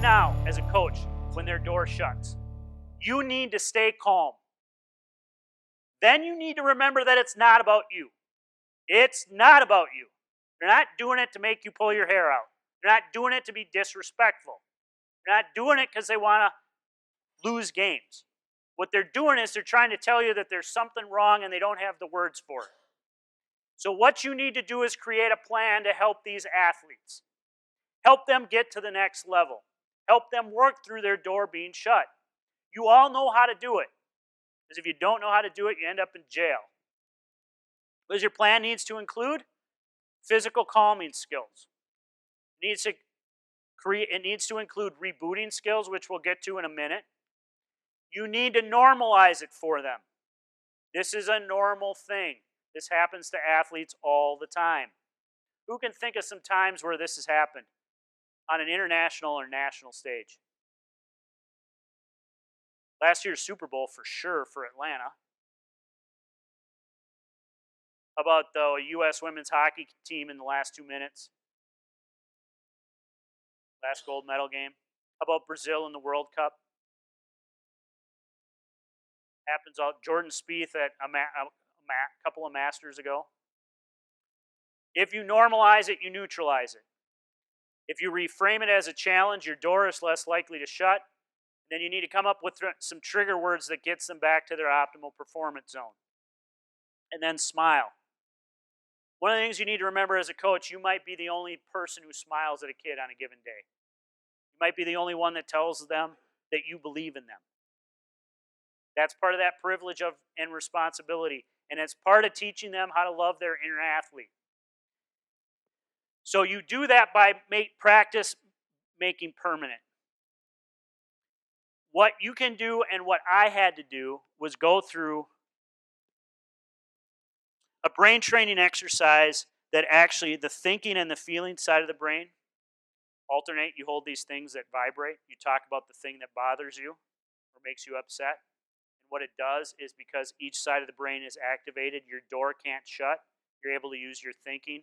now as a coach when their door shuts. You need to stay calm. Then you need to remember that it's not about you. It's not about you. They're not doing it to make you pull your hair out. They're not doing it to be disrespectful. They're not doing it because they want to lose games. What they're doing is they're trying to tell you that there's something wrong and they don't have the words for it. So what you need to do is create a plan to help these athletes. Help them get to the next level. Help them work through their door being shut. You all know how to do it. Because if you don't know how to do it, you end up in jail. What does your plan needs to include? Physical calming skills. It needs to include rebooting skills, which we'll get to in a minute. You need to normalize it for them. This is a normal thing. This happens to athletes all the time. Who can think of some times where this has happened on an international or national stage? Last year's Super Bowl for sure for Atlanta. How about the U.S. women's hockey team in the last 2 minutes? Last gold medal game. How about Brazil in the World Cup? Happens all. Jordan Spieth at a couple of Masters ago. If you normalize it, you neutralize it. If you reframe it as a challenge, your door is less likely to shut. Then you need to come up with some trigger words that gets them back to their optimal performance zone. And then smile. One of the things you need to remember as a coach, you might be the only person who smiles at a kid on a given day. You might be the only one that tells them that you believe in them. That's part of that privilege and responsibility. And it's part of teaching them how to love their inner athlete. So you do that by practice making permanent. What you can do and what I had to do was go through a brain training exercise that actually the thinking and the feeling side of the brain alternate. You hold these things that vibrate. You talk about the thing that bothers you or makes you upset. And what it does is because each side of the brain is activated, your door can't shut. You're able to use your thinking.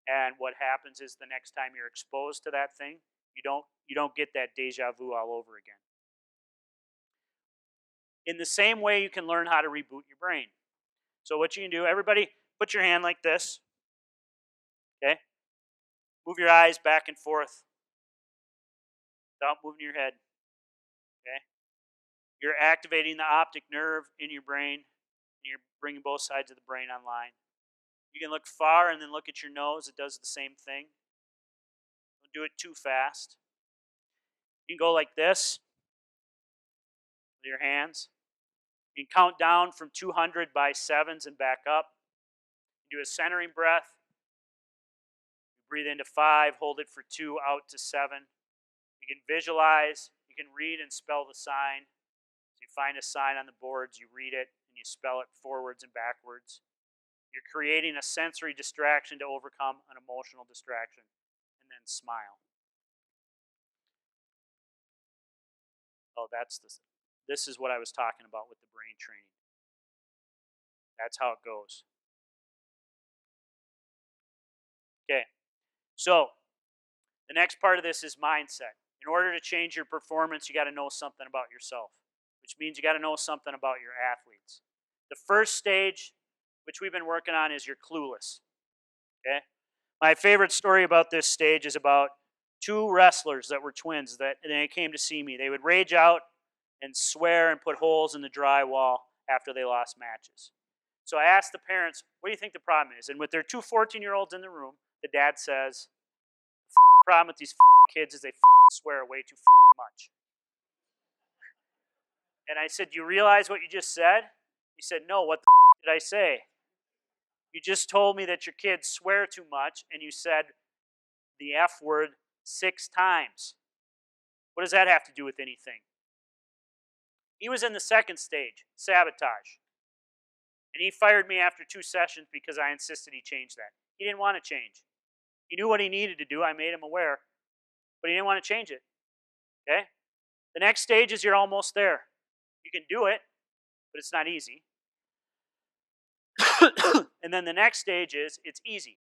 And what happens is the next time you're exposed to that thing, you don't get that deja vu all over again. In the same way, you can learn how to reboot your brain. So what you can do, everybody put your hand like this. Okay? Move your eyes back and forth without moving your head. Okay? You're activating the optic nerve in your brain, and you're bringing both sides of the brain online. You can look far and then look at your nose. It does the same thing. Don't do it too fast. You can go like this with your hands. You can count down from 200 by sevens and back up. You do a centering breath. You breathe into 5, hold it for 2, out to 7. You can visualize. You can read and spell the sign. So you find a sign on the boards, you read it, and you spell it forwards and backwards. You're creating a sensory distraction to overcome an emotional distraction. And then smile. Oh, this is what I was talking about with the brain training. That's how it goes. Okay, so the next part of this is mindset. In order to change your performance, you got to know something about yourself, which means you got to know something about your athletes. The first stage, which we've been working on, is you're clueless. Okay, my favorite story about this stage is about 2 wrestlers that were twins that they came to see me. They would rage out and swear and put holes in the drywall after they lost matches. So I asked the parents, what do you think the problem is? And with their 2 14-year-olds in the room, the dad says, the problem with these kids is they swear way too much. And I said, do you realize what you just said? He said, no, what the did I say? You just told me that your kids swear too much, and you said the F word 6 times. What does that have to do with anything? He was in the second stage, sabotage. And he fired me after 2 sessions because I insisted he change that. He didn't want to change. He knew what he needed to do. I made him aware. But he didn't want to change it. Okay? The next stage is you're almost there. You can do it, but it's not easy. And then the next stage is it's easy.